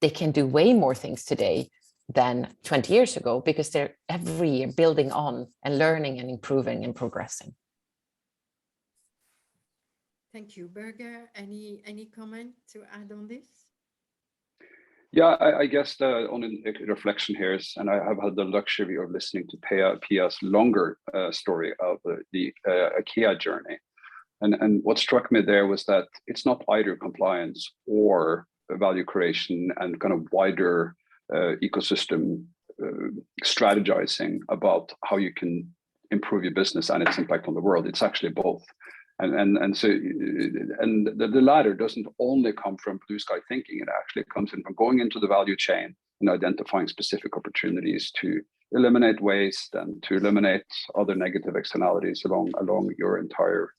They can do way more things today than 20 years ago, because they're every year building on and learning and improving and progressing. Thank you. Birger, any comment to add on this? Yeah, I guess the only reflection here is, and I have had the luxury of listening to Pia's longer story of the IKEA journey. And what struck me there was that it's not either compliance or value creation and kind of wider ecosystem strategizing about how you can improve your business and its impact on the world. It's actually both. And so the latter doesn't only come from blue sky thinking. It actually comes in from going into the value chain and identifying specific opportunities to eliminate waste and to eliminate other negative externalities along your entire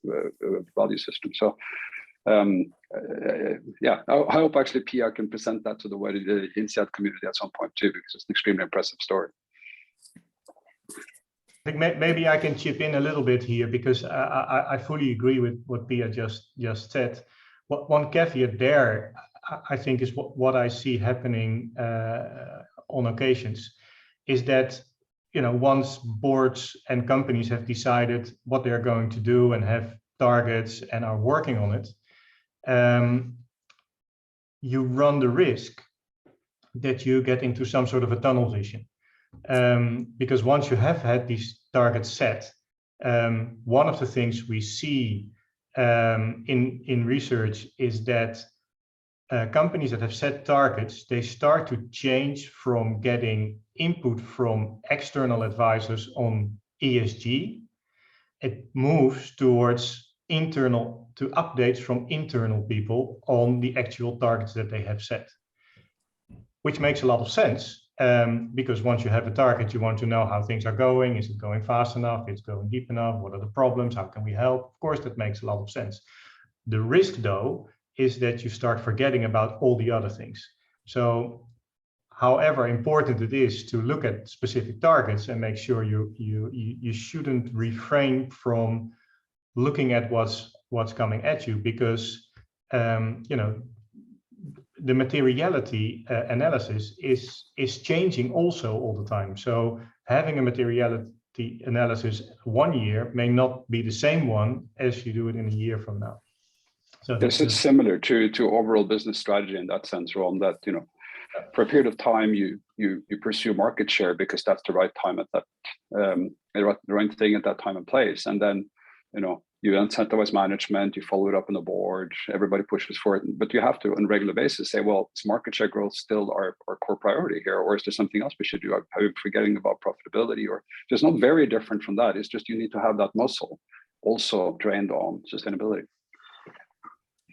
value system. So yeah, I hope actually Pia can present that to the wider INSEAD community at some point too, because it's an extremely impressive story. I think maybe I can chip in a little bit here, because I fully agree with what Pia just said. One caveat there, I think, is what I see happening on occasions, is that, you know, once boards and companies have decided what they're going to do and have targets and are working on it, you run the risk that you get into some sort of a tunnel vision. Because once you have had these targets set, one of the things we see in research is that companies that have set targets, they start to change from getting input from external advisors on ESG. It moves towards updates from internal people on the actual targets that they have set, which makes a lot of sense. Because once you have a target, you want to know how things are going. Is it going fast enough? Is it going deep enough? What are the problems? How can we help? Of course, that makes a lot of sense. The risk, though, is that you start forgetting about all the other things. So however important it is to look at specific targets and make sure you shouldn't refrain from looking at what's coming at you, because you know, the materiality analysis is changing also all the time. So having a materiality analysis 1 year may not be the same one as you do it in a year from now. So this is similar to overall business strategy in that sense, Ron, that, you know, for a period of time you pursue market share because that's the right time at that the right thing at that time and place, and then, you know, you incentivize management, you follow it up on the board, everybody pushes for it, but you have to on a regular basis say, well, is market share growth still our core priority here, or is there something else we should do? Are we forgetting about profitability? Or just not very different from that. It's just you need to have that muscle also drained on sustainability.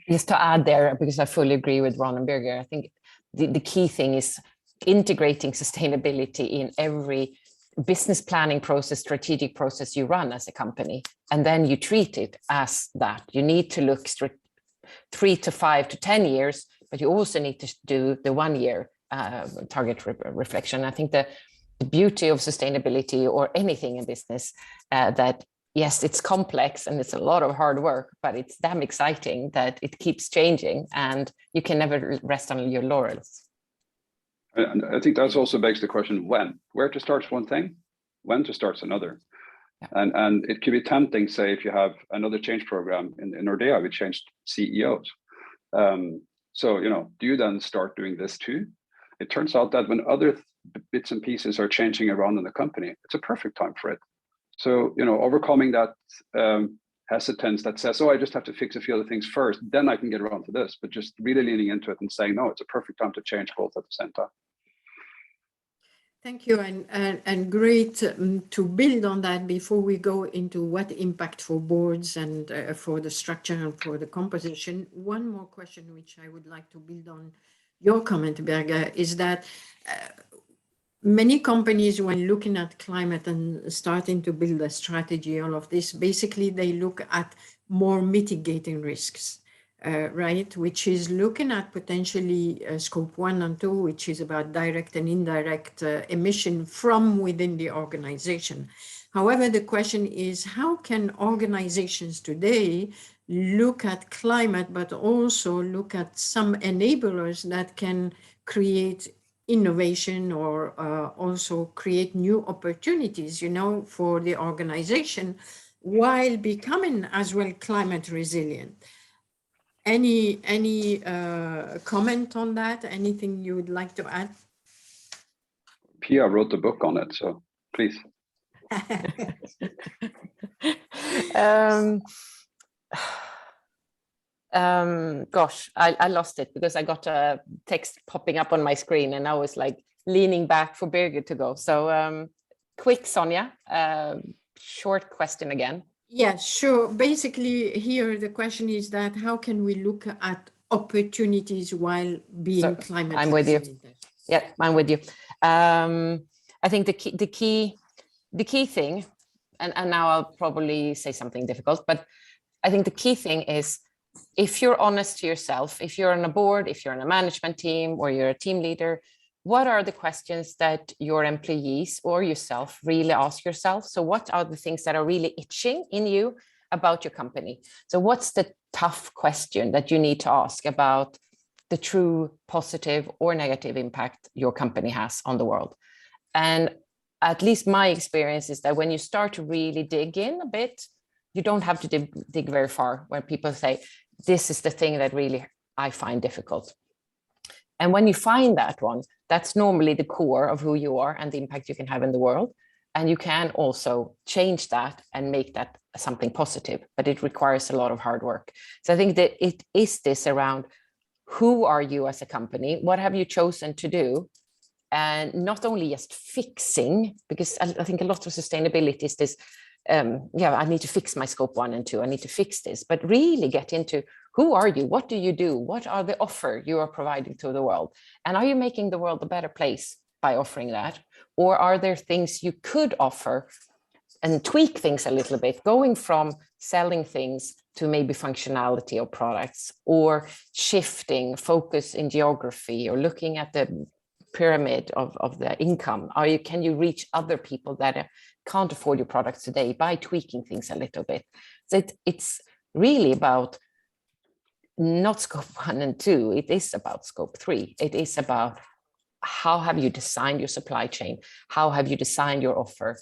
Just to add there, because I fully agree with Ron and Birger, I think the key thing is integrating sustainability in every business planning process, strategic process you run as a company, and then you treat it as that. You need to look 3 to 5 to 10 years, but you also need to do the 1 year target reflection. I think the beauty of sustainability or anything in business, that yes, it's complex and it's a lot of hard work, but it's damn exciting that it keeps changing and you can never rest on your laurels. And I think that also begs the question, when? Where to start one thing, when to start another. Yeah. And it could be tempting, say, if you have another change program in Nordea, we changed CEOs. So, you know, do you then start doing this too? It turns out that when other bits and pieces are changing around in the company, it's a perfect time for it. So, you know, overcoming that hesitance that says, oh, I just have to fix a few other things first, then I can get around to this, but just really leaning into it and saying, no, it's a perfect time to change both at the same time. Thank you, and great to build on that before we go into what impact for boards and for the structure and for the composition. One more question which I would like to build on your comment, Birger, is that many companies, when looking at climate and starting to build a strategy, all of this, basically they look at more mitigating risks. Right, which is looking at potentially scope 1 and 2, which is about direct and indirect emission from within the organization. However, the question is, how can organizations today look at climate, but also look at some enablers that can create innovation or also create new opportunities, you know, for the organization while becoming as well climate resilient. Any comment on that? Anything you would like to add? Pia wrote a book on it, so please. Gosh, I lost it because I got a text popping up on my screen and I was like leaning back for Birgit to go. So quick, Sonja, short question again. Yeah, sure. Basically here the question is that how can we look at opportunities while being climate I'm with you. Yeah, I'm with you. I think the key thing, and now I'll probably say something difficult, but I think the key thing is if you're honest to yourself, if you're on a board, if you're on a management team or you're a team leader, what are the questions that your employees or yourself really ask yourself? So what are the things that are really itching in you about your company? So what's the tough question that you need to ask about the true positive or negative impact your company has on the world? And at least my experience is that when you start to really dig in a bit, you don't have to dig very far when people say, this is the thing that really I find difficult. And when you find that one, that's normally the core of who you are and the impact you can have in the world. And you can also change that and make that something positive, but it requires a lot of hard work. So I think that it is this around who are you as a company? What have you chosen to do? And not only just fixing, because I think a lot of sustainability is this, I need to fix my scope 1 and 2, I need to fix this, but really get into who are you? What do you do? What are the offer you are providing to the world? And are you making the world a better place by offering that? Or are there things you could offer and tweak things a little bit, going from selling things to maybe functionality of products, or shifting focus in geography, or looking at the pyramid of the income? Can you reach other people that can't afford your products today by tweaking things a little bit? So it's really about not scope 1 and 2, it is about scope 3. It is about how have you designed your supply chain? How have you designed your offer?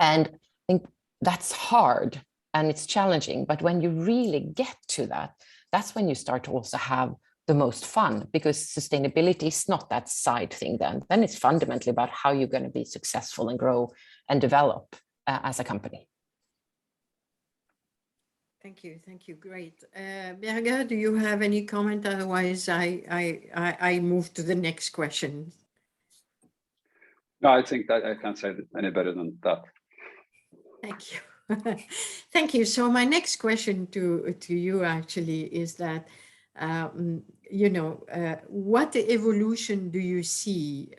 And I think that's hard and it's challenging, but when you really get to that, that's when you start to also have the most fun, because sustainability is not that side thing then it's fundamentally about how you're going to be successful and grow and develop as a company. Thank you, great. Birger, do you have any comment? Otherwise I move to the next question. No, I think that I can't say any better than that. Thank you. Thank you. So my next question to you actually is that, what evolution do you see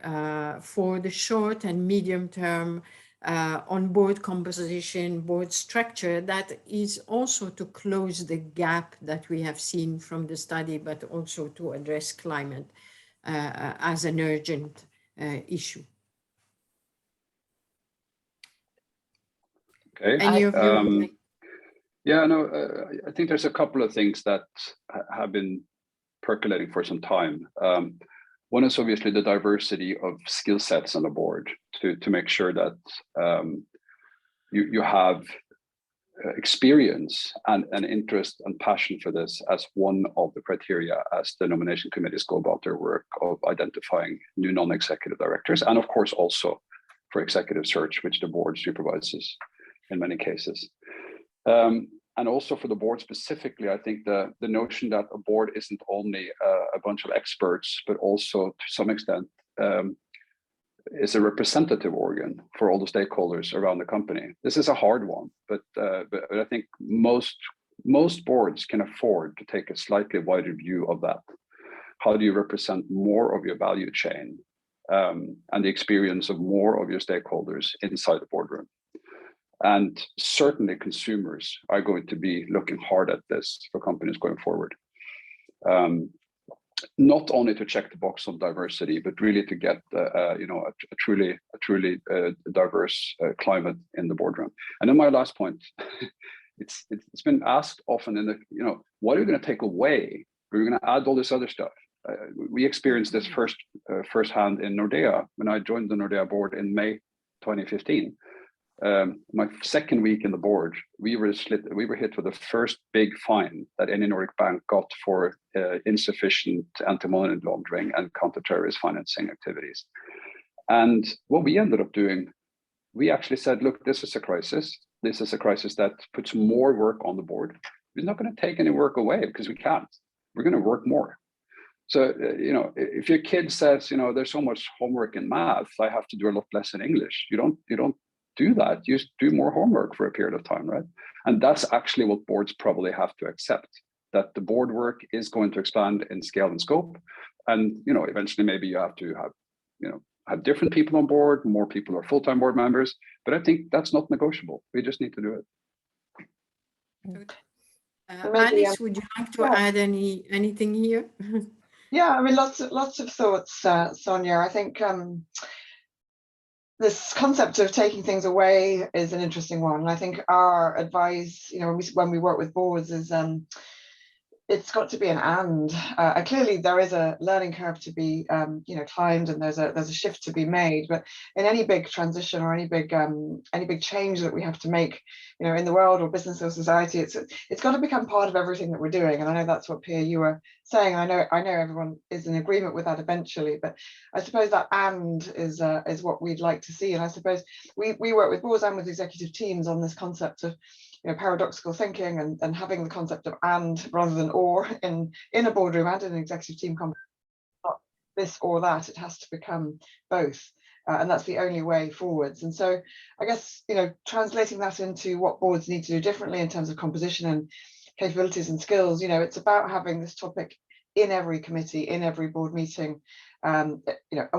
for the short and medium term on board composition, board structure, that is also to close the gap that we have seen from the study, but also to address climate as an urgent issue? Okay. Any of you? I think there's a couple of things that have been percolating for some time. One is obviously the diversity of skill sets on the board to make sure that you have experience and interest and passion for this as one of the criteria as the nomination committees go about their work of identifying new non-executive directors, and of course also for executive search, which the board supervises in many cases. And also for the board specifically, I think the notion that a board isn't only a bunch of experts, but also to some extent is a representative organ for all the stakeholders around the company. This is a hard one, but I think most boards can afford to take a slightly wider view of that. How do you represent more of your value chain and the experience of more of your stakeholders inside the boardroom? And certainly consumers are going to be looking hard at this for companies going forward. Not only to check the box on diversity, but really to get a truly diverse climate in the boardroom. And then my last point, it's been asked often in the, what are you going to take away? Are you going to add all this other stuff? We experienced this firsthand in Nordea when I joined the Nordea board in May 2015. My second week in the board, we were hit with the first big fine that any Nordic bank got for insufficient anti-money laundering and counter-terrorist financing activities. And what we ended up doing, we actually said, look, this is a crisis. This is a crisis that puts more work on the board. We're not going to take any work away because we can't. We're going to work more. So, if your kid says, there's so much homework in math, I have to do a lot less in English. You don't do that. You do more homework for a period of time, right? And that's actually what boards probably have to accept, that the board work is going to expand in scale and scope. And, eventually maybe you have to have different people on board, more people are full-time board members, but I think that's not negotiable. We just need to do it. Alice, would you like to add anything here? Yeah, I mean, lots of thoughts, Sonia. I think this concept of taking things away is an interesting one. I think our advice, when we work with boards, is it's got to be an and. Clearly, there is a learning curve to be, climbed, and there's a shift to be made. But in any big transition or any big change that we have to make, in the world or business or society, it's got to become part of everything that we're doing. And I know that's what Pia, you were saying. I know everyone is in agreement with that eventually. But I suppose that and is what we'd like to see. And I suppose we work with boards and with executive teams on this concept of paradoxical thinking and having the concept of and rather than or in a boardroom and in an executive team conversation. Not this or that, it has to become both, and that's the only way forwards. And so I guess translating that into what boards need to do differently in terms of composition and capabilities and skills, it's about having this topic in every committee, in every board meeting. And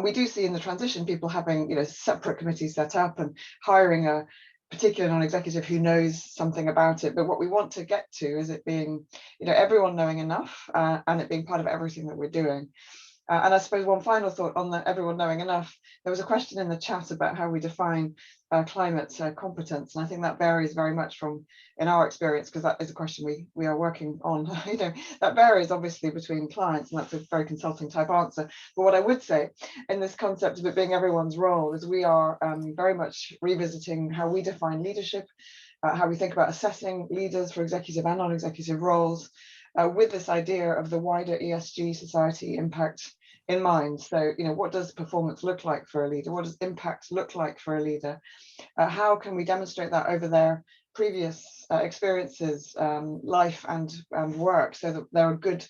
we do see in the transition people having separate committees set up and hiring a particular non-executive who knows something about it. But what we want to get to is it being, everyone knowing enough and it being part of everything that we're doing. And I suppose one final thought on the everyone knowing enough, there was a question in the chat about how we define climate competence. And I think that varies very much from, in our experience, because that is a question we are working on, that varies obviously between clients, and that's a very consulting type answer. But what I would say in this concept of it being everyone's role is we are very much revisiting how we define leadership, how we think about assessing leaders for executive and non-executive roles, with this idea of the wider ESG society impact in mind. So, what does performance look like for a leader? What does impact look like for a leader? How can we demonstrate that over their previous experiences, life and work, so that they're a good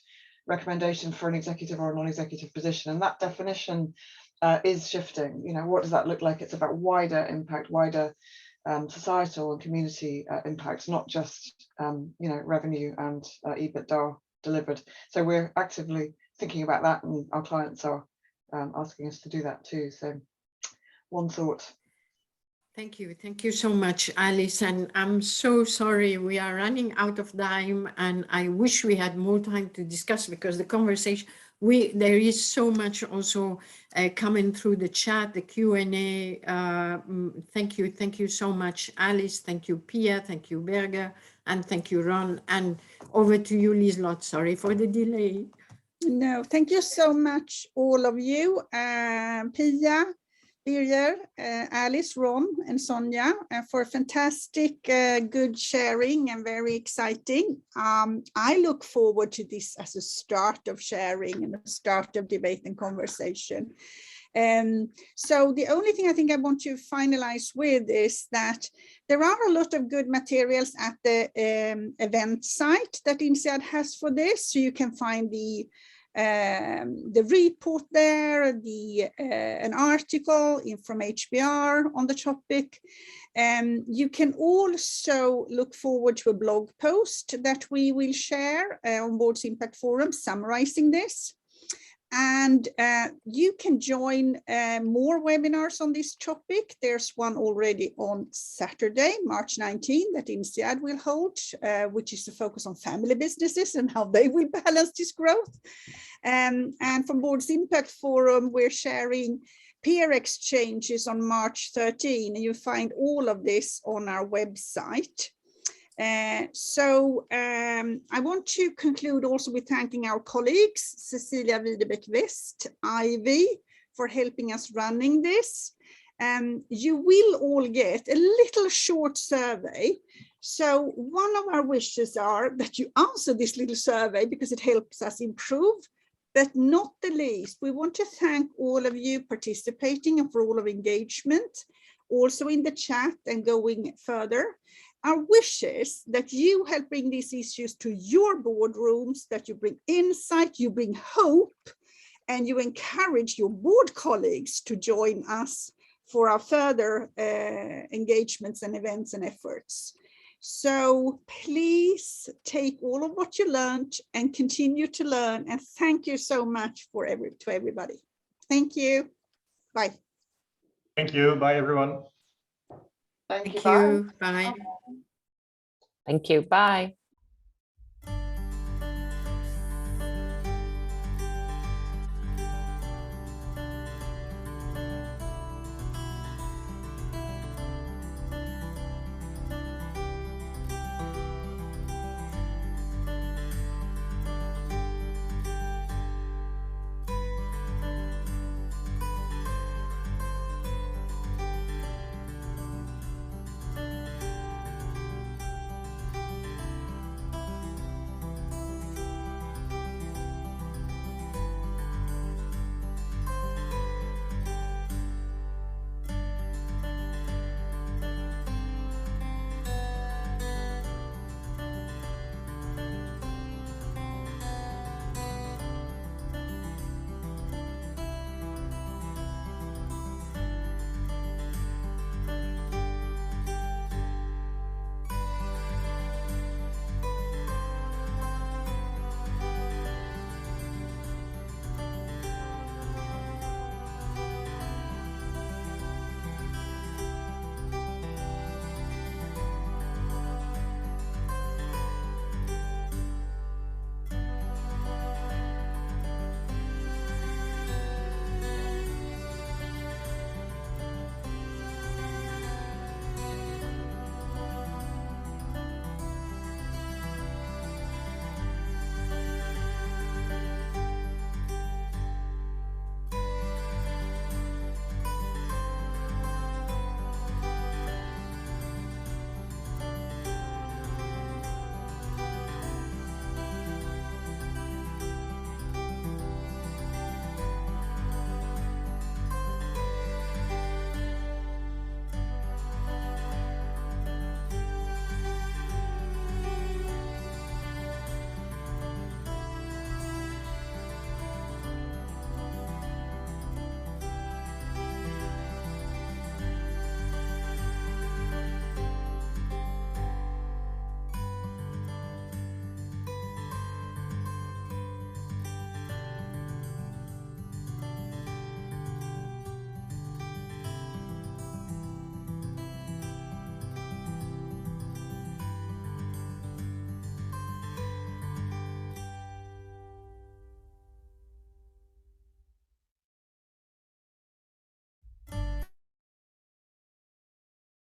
recommendation for an executive or a non-executive position? And that definition is shifting. What does that look like? It's about wider impact, wider societal and community impact, not just revenue and EBITDA delivered. So we're actively thinking about that, and our clients are asking us to do that too. So one thought. Thank you so much, Alice. And I'm so sorry we are running out of time, and I wish we had more time to discuss, because the conversation, there is so much also coming through the chat, the Q&A. Thank you so much, Alice. Thank you, Pia. Thank you, Berger. And thank you, Ron. And over to you, Liselott. Sorry for the delay. No, thank you so much, all of you, Pia, Birger, Alice, Ron, and Sonia, for fantastic, good sharing and very exciting. I look forward to this as a start of sharing and a start of debate and conversation. So the only thing I think I want to finalize with is that there are a lot of good materials at the event site that INSEAD has for this. So you can find the report there, an article from HBR on the topic. You can also look forward to a blog post that we will share on Boards Impact Forum summarizing this. And you can join more webinars on this topic. There's one already on Saturday, March 19, that INSEAD will hold, which is to focus on family businesses and how they will balance this growth. And from Boards Impact Forum, we're sharing peer exchanges on March 13, and you find all of this on our website. I want to conclude also with thanking our colleagues, Cecilia Widebeck-West, Ivy, for helping us running this. You will all get a little short survey. So one of our wishes are that you answer this little survey because it helps us improve. But not the least, we want to thank all of you participating and for all of engagement, also in the chat and going further. Our wish is that you help bring these issues to your boardrooms, that you bring insight, you bring hope, and you encourage your board colleagues to join us for our further engagements and events and efforts. So please take all of what you learned and continue to learn. And thank you so much to everybody. Thank you. Bye. Thank you. Bye, everyone. Thank you. Thank you. Bye. Thank you. Bye.